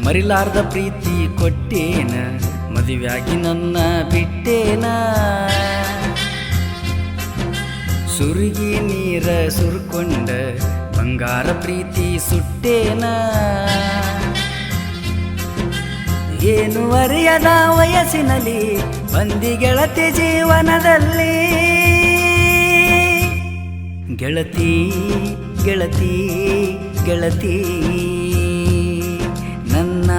ಮರಿಲಾರ್ದ ಪ್ರೀತಿ ಕೊಟ್ಟೇನ, ಮದುವೆಯಾಗಿ ನನ್ನ ಬಿಟ್ಟೇನ. ಸುರುಗಿ ನೀರ ಸುರ್ಕೊಂಡ ಬಂಗಾರ ಪ್ರೀತಿ ಸುಟ್ಟೇನ. ಏನು ಅರಿಯದ ವಯಸ್ಸಿನಲ್ಲಿ ಬಂದಿ ಗೆಳತಿ ಜೀವನದಲ್ಲಿ. ಗೆಳತಿ ಗೆಳತಿ ಗೆಳತಿ ನನ್ನ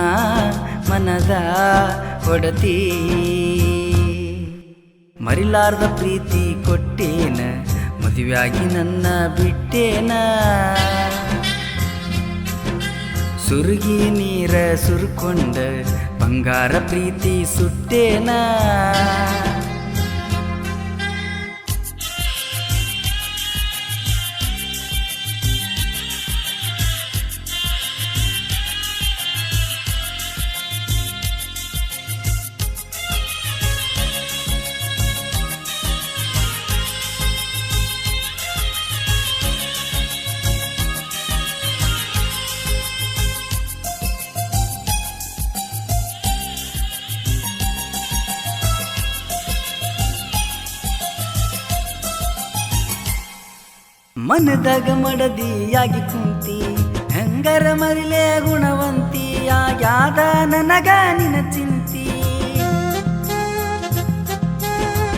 ಮನದ ಒಡತಿ. ಮರಿಲಾರ್ದ ಪ್ರೀತಿ ಕೊಟ್ಟೇನ, ಮದುವೆಯಾಗಿ ನನ್ನ ಬಿಟ್ಟೇನ. ಸುರುಗಿ ನೀರ ಸುರ್ಕೊಂಡ ಬಂಗಾರ ಪ್ರೀತಿ ಸುಟ್ಟೇನ. ಮನದಾಗ ಮಡದಿಯಾಗಿ ಕುಂತಿ, ಹೆಂಗರ ಮರಿಲೆ ಗುಣವಂತಿ. ಆಗ್ಯಾದ ನನಗ ನಿನ ಚಿಂತಿ,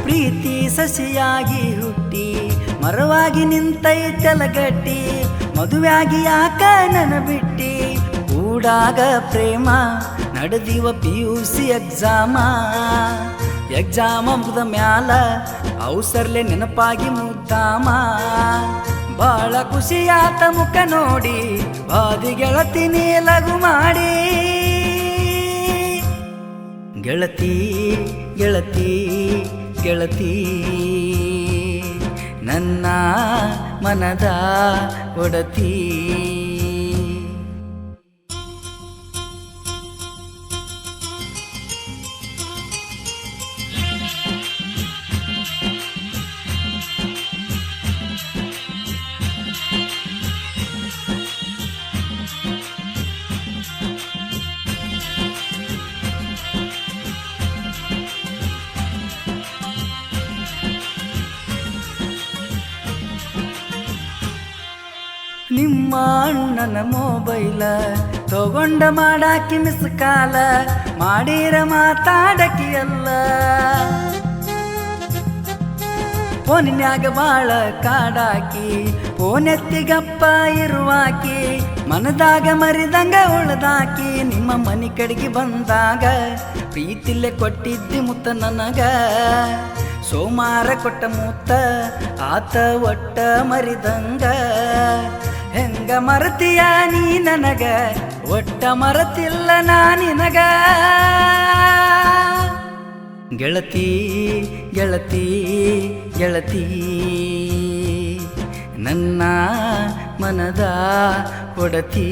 ಪ್ರೀತಿ ಸಸಿಯಾಗಿ ಹುಟ್ಟಿ ಮರವಾಗಿ ನಿಂತೈತೆಲಗಟ್ಟಿ. ಮದುವೆಯಾಗಿ ಯಾಕ ನನ್ನ ಬಿಟ್ಟಿ, ಕೂಡಾಗ ಪ್ರೇಮ ನಡೆದಿವ PUC ಎಕ್ಸಾಮ. ಎಕ್ಸಾಮ ಮುಗ್ದ ಮ್ಯಾಲ ಅವಸರ್ಲೆ ನೆನಪಾಗಿ ಮುದ್ದಾಮ. ಬಾಳ ಖುಷಿಯಾತ ಮುಖ ನೋಡಿ, ಬಾದಿ ಗೆಳತಿ ನೀ ಲಘು ಮಾಡಿ. ಗೆಳತಿ ಗೆಳತಿ ಗೆಳತಿ ನನ್ನ ಮನದ ಒಡತಿ. ನಿಮ್ಮ ಅಣ್ಣನ ಮೊಬೈಲ ತಗೊಂಡ ಮಾಡಾಕಿ ಮಿಸ್ ಕಾಲ, ಮಾಡಿರ ಮಾತಾಡಕಿ ಎಲ್ಲ. ಫೋನಿನ್ಯಾಗ ಬಾಳ ಕಾಡಾಕಿ, ಫೋನೆತ್ತಿಗಪ್ಪ ಇರುವಾಕಿ. ಮನದಾಗ ಮರಿದಂಗ ಉಳ್ದಾಕಿ, ನಿಮ್ಮ ಮನಿ ಕಡೆಗೆ ಬಂದಾಗ ಪ್ರೀತಿಲ್ಲೇ ಕೊಟ್ಟಿದ್ದಿ ಮುತ್ತ ನನಗ. ಸೋಮಾರ ಕೊಟ್ಟ ಮುತ್ತ ಆತ ಒಟ್ಟ ಮರಿದಂಗ. ಹೆಂಗ ಮರತಿಯ ನೀ ನನಗ, ಒಟ್ಟ ಮರತಿಲ್ಲ ನಾ ನಿನಗ. ಗೆಳತಿ ಗೆಳತಿ ಗೆಳತಿ ನನ್ನ ಮನದ ಒಡತಿ.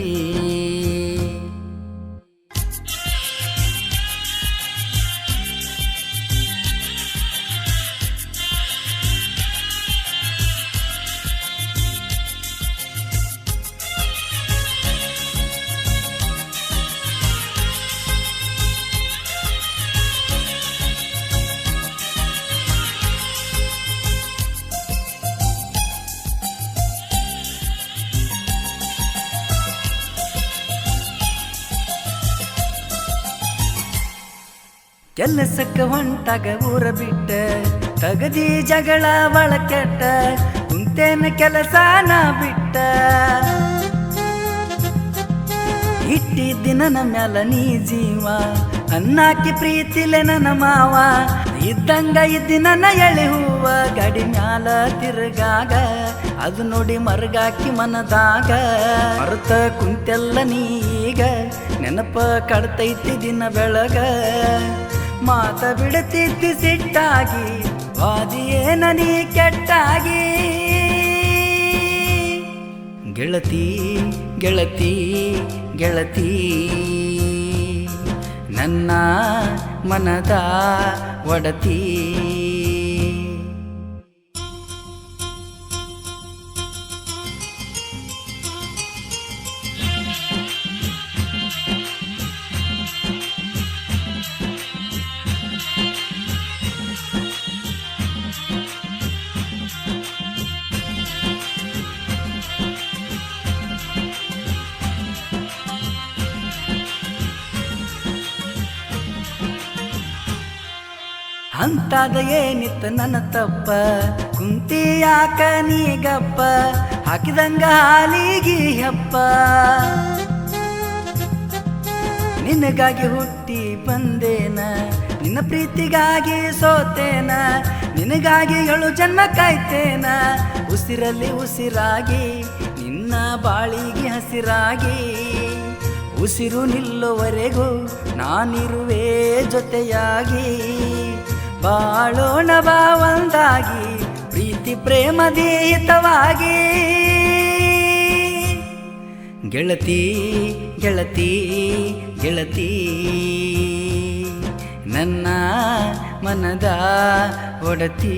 ಕೆಲಸಕ್ಕ ಹೊಂಟಾಗ ಊರ ಬಿಟ್ಟ, ತಗದಿ ಜಗಳ ಒಳ ಕೆಟ್ಟ. ಕುಂತೇನ ಕೆಲಸನ ಬಿಟ್ಟ, ಇಟ್ಟಿದ್ದಿ ನನ್ನ ಮ್ಯಾಲ ನೀ ಜೀವ. ಅನ್ನಾಕಿ ಪ್ರೀತಿಲೆ ನನ್ನ ಮಾವ, ಇದ್ದಂಗ ಇದ್ದಿ ನನ್ನ ಎಳೆ ಹೂವ. ಗಾಡಿ ಮ್ಯಾಲ ತಿರುಗಾಗ ಅದು ನೋಡಿ ಮರಗಾಕಿ ಮನದಾಗ. ಮರುತ ಕುಂತೆಲ್ಲ ನೀಗ ನೆನಪ ಕಡ್ತೈತಿ ದಿನ ಬೆಳಗ. ಮಾತ ಬಿಡುತ್ತಿದ್ದಿ ಸಿಟ್ಟಾಗಿ, ವಾದಿಯೇನ ನೀ ಕೆಟ್ಟಾಗಿ. ಗೆಳತಿ ಗೆಳತಿ ಗೆಳತಿ ನನ್ನ ಮನದ ಒಡತಿ. ಅಂತಾದ ಏನಿತ್ತ ನನ್ನ ತಪ್ಪ ಕುಂತಿ ಯಾಕ ನೀಗಪ್ಪ ಹಾಕಿದಂಗ ಹಾಲಿಗಿ ಹಪ್ಪ ನಿನಗಾಗಿ ಹುಟ್ಟಿ ಬಂದೇನ ನಿನ್ನ ಪ್ರೀತಿಗಾಗಿ ಸೋತೇನ ನಿನಗಾಗಿ 7 ಜನ್ಮ ಕಾಯ್ತೇನ ಉಸಿರಲ್ಲಿ ಉಸಿರಾಗಿ ನಿನ್ನ ಬಾಳಿಗೆ ಹಸಿರಾಗಿ ಉಸಿರು ನಿಲ್ಲುವರೆಗೂ ನಾನಿರುವೆ ಜೊತೆಯಾಗಿ ಬಾಳೋಣ ಬಾ ಒಂದಾಗಿ ಪ್ರೀತಿ ಪ್ರೇಮದಿ ಹಿತವಾಗಿ ಗೆಳತಿ ಗೆಳತಿ ಗೆಳತಿ ನನ್ನ ಮನದ ಒಡತಿ